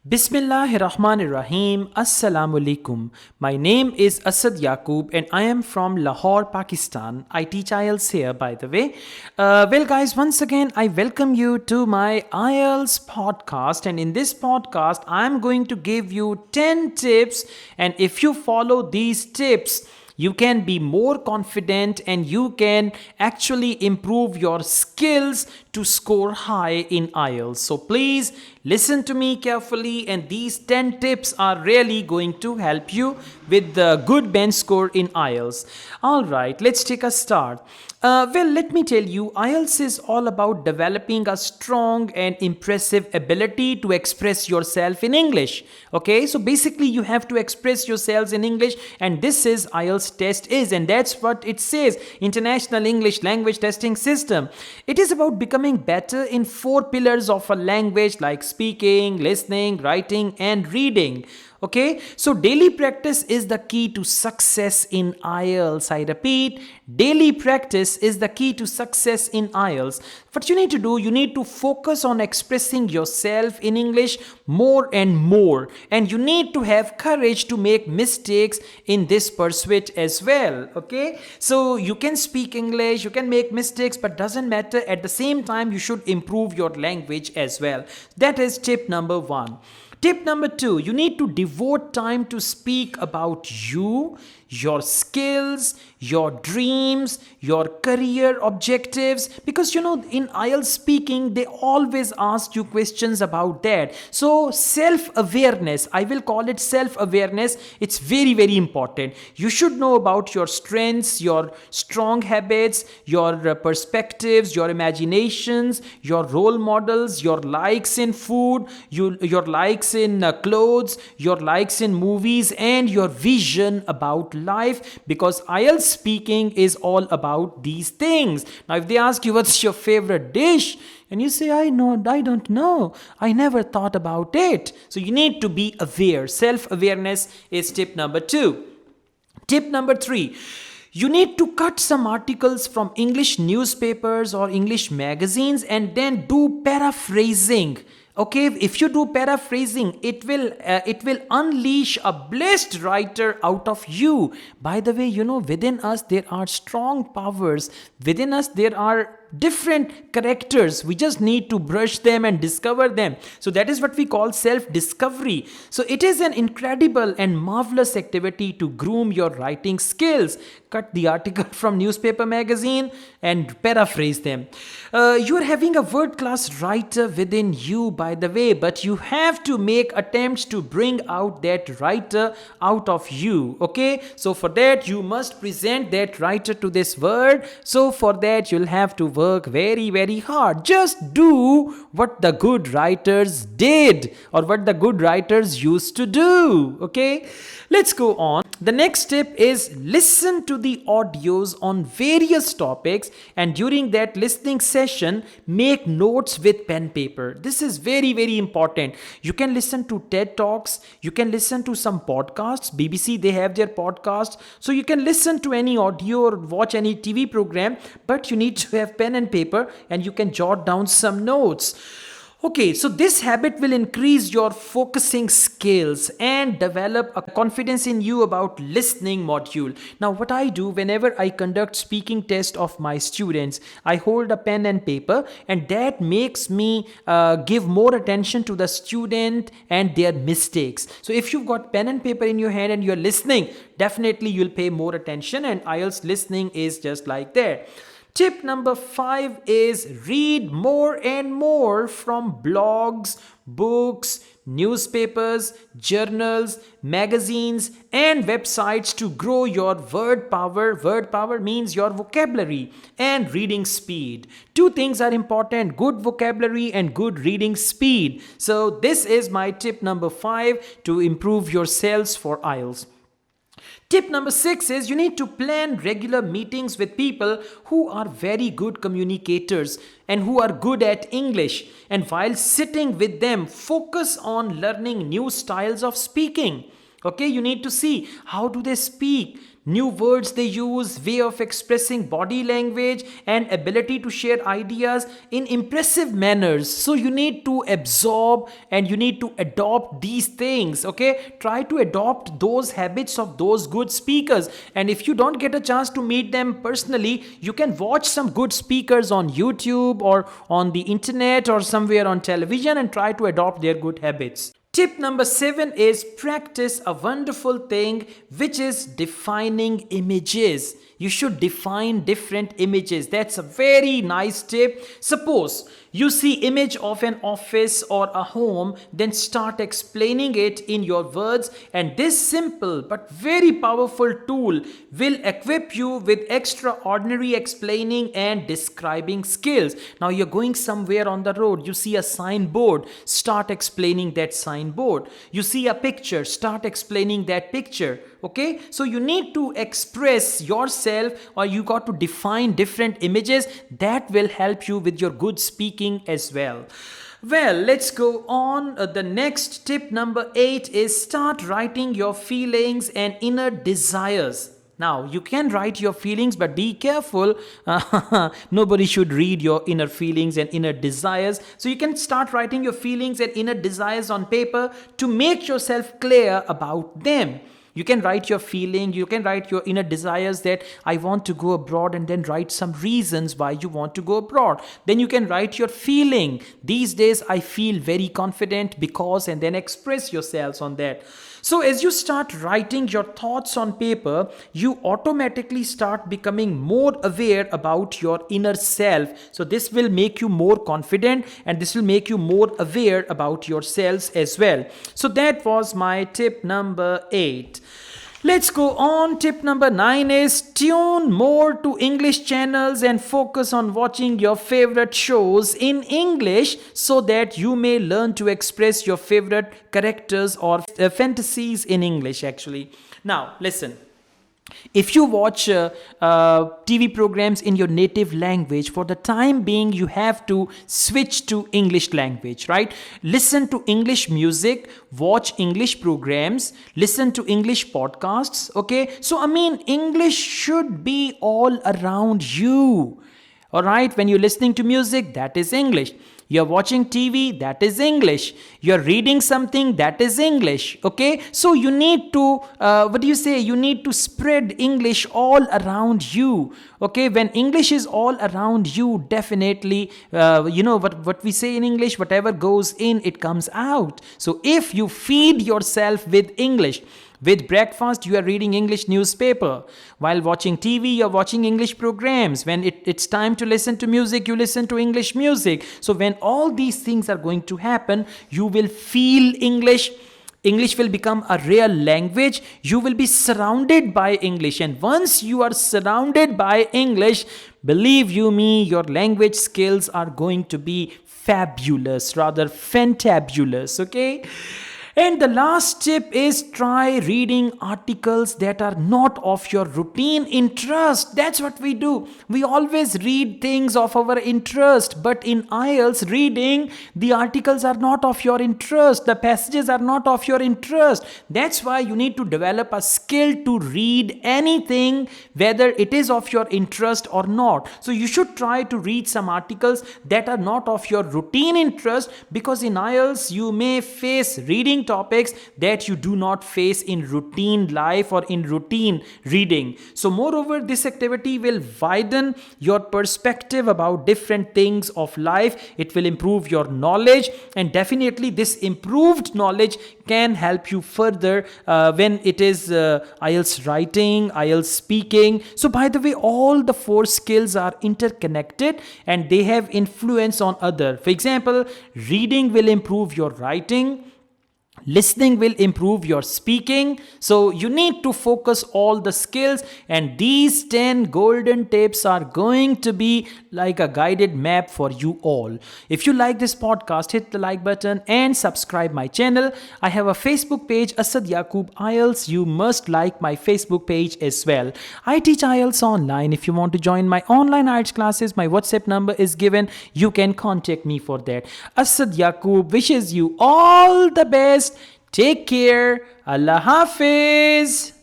Bismillahirrahmanirrahim. Assalamu alaikum. My name is Asad Yaqub and I am from Lahore, Pakistan. I teach IELTS here, by the way. Guys, once again, I welcome you to my IELTS podcast. And in this podcast, I'm going to give you 10 tips. And if you follow these tips, you can be more confident and you can actually improve your skills to score high in IELTS. So please listen to me carefully, and these 10 tips are really going to help you with the good bench score in IELTS. Alright, let's take a start. Let me tell you, IELTS is all about developing a strong and impressive ability to express yourself in English. Okay, so basically you have to express yourselves in English, and this is IELTS test is, and that's what it says, International English Language Testing System. It is about becoming better in 4 pillars of a language like speaking, listening, writing, and reading. Okay, so daily practice is the key to success in IELTS. I repeat, daily practice is the key to success in IELTS. What you need to do, you need to focus on expressing yourself in English more and more. And you need to have courage to make mistakes in this pursuit as well. Okay, so you can speak English, you can make mistakes, but doesn't matter. At the same time, you should improve your language as well. That is tip number 1. Tip number 2, you need to devote time to speak about you, your skills, your dreams, your career objectives, because in IELTS speaking, they always ask you questions about that. So self-awareness, I will call it self-awareness, it's very, very important. You should know about your strengths, your strong habits, your perspectives, your imaginations, your role models, your likes in food, your likes in clothes, your likes in movies, and your vision about life, because IELTS speaking is all about these things. Now, if they ask you what's your favorite dish, and you say, I don't know, I never thought about it. So you need to be aware. Self-awareness is tip number 2. Tip number 3. You need to cut some articles from English newspapers or English magazines and then do paraphrasing. Okay, if you do paraphrasing, it will unleash a blessed writer out of you. By the way, within us there are strong powers. Within us there are different characters. We just need to brush them and discover them. So that is what we call self-discovery. So it is an incredible and marvelous activity to groom your writing skills. Cut the article from newspaper magazine and paraphrase them. You are having a world-class writer within you, by the way, but you have to make attempts to bring out that writer out of you. Okay, so for that you must present that writer to this world. So for that you'll have to work very, very hard. Just do what the good writers did, or what the good writers used to do. Okay, let's go on. The next tip is listen to the audios on various topics, and during that listening session, make notes with pen paper. This is very, very important. You can listen to TED Talks, you can listen to some podcasts. BBC, they have their podcasts. So you can listen to any audio or watch any TV program, but you need to have pen and paper, and you can jot down some notes. Okay, so this habit will increase your focusing skills and develop a confidence in you about listening module. Now, what I do whenever I conduct speaking test of my students, I hold a pen and paper, and that makes me give more attention to the student and their mistakes. So if you've got pen and paper in your hand and you're listening, definitely you'll pay more attention, and IELTS listening is just like that. Tip number 5 is read more and more from blogs, books, newspapers, journals, magazines, and websites to grow your word power. Word power means your vocabulary and reading speed. 2 things are important: good vocabulary and good reading speed. So this is my tip number 5 to improve yourselves for IELTS. Tip number 6 is you need to plan regular meetings with people who are very good communicators and who are good at English. And while sitting with them, focus on learning new styles of speaking. Okay, you need to see how do they speak, new words they use, way of expressing, body language, and ability to share ideas in impressive manners. So you need to absorb and you need to adopt these things. Okay, try to adopt those habits of those good speakers. And if you don't get a chance to meet them personally, you can watch some good speakers on YouTube or on the internet or somewhere on television and try to adopt their good habits. Tip number 7 is practice a wonderful thing, which is defining images. You should define different images. That's a very nice tip. Suppose you see image of an office or a home, then start explaining it in your words, and this simple but very powerful tool will equip you with extraordinary explaining and describing skills. Now you're going somewhere on the road, you see a signboard, start explaining that signboard. You see a picture, start explaining that picture. Okay, so you need to express yourself, or you got to define different images that will help you with your good speaking as well. Well, let's go on. The next tip number 8 is start writing your feelings and inner desires. Now, you can write your feelings, but be careful. Nobody should read your inner feelings and inner desires. So you can start writing your feelings and inner desires on paper to make yourself clear about them. You can write your feeling, you can write your inner desires that I want to go abroad, and then write some reasons why you want to go abroad. Then you can write your feeling. These days I feel very confident because, and then express yourselves on that. So as you start writing your thoughts on paper, you automatically start becoming more aware about your inner self. So this will make you more confident, and this will make you more aware about yourselves as well. So that was my tip number 8. Let's go on. Tip number 9 is tune more to English channels and focus on watching your favorite shows in English so that you may learn to express your favorite characters or fantasies in English actually. Now, listen. If you watch TV programs in your native language, for the time being, you have to switch to English language, right? Listen to English music, watch English programs, listen to English podcasts, okay? So, I mean, English should be all around you, all right? When you're listening to music, that is English. You're watching TV, that is English. You're reading something, that is English. Okay? So you need to, you need to spread English all around you. Okay? When English is all around you, definitely, what we say in English, whatever goes in, it comes out. So if you feed yourself with English, with breakfast, you are reading English newspaper. While watching TV, you're watching English programs. When it's time to listen to music, you listen to English music. So when all these things are going to happen, you will feel English. English will become a real language. You will be surrounded by English. And once you are surrounded by English, believe you me, your language skills are going to be fabulous, rather fantabulous, okay? And the last tip is try reading articles that are not of your routine interest. That's what we do. We always read things of our interest. But in IELTS reading, the articles are not of your interest. The passages are not of your interest. That's why you need to develop a skill to read anything, whether it is of your interest or not. So you should try to read some articles that are not of your routine interest, because in IELTS you may face reading topics that you do not face in routine life or in routine reading. So moreover, this activity will widen your perspective about different things of life. It will improve your knowledge, and definitely this improved knowledge can help you further when it is IELTS writing, IELTS speaking. So by the way, all the 4 skills are interconnected and they have influence on other. For example, reading will improve your writing. Listening will improve your speaking. So you need to focus all the skills, and these 10 golden tips are going to be like a guided map for you all. If you like this podcast, hit the like button and subscribe my channel. I have a Facebook page, Asad Yaqub IELTS. You must like my Facebook page as well. I teach IELTS online. If you want to join my online IELTS classes, my WhatsApp number is given. You can contact me for that. Asad Yaqub wishes you all the best. Take care. Allah Hafiz.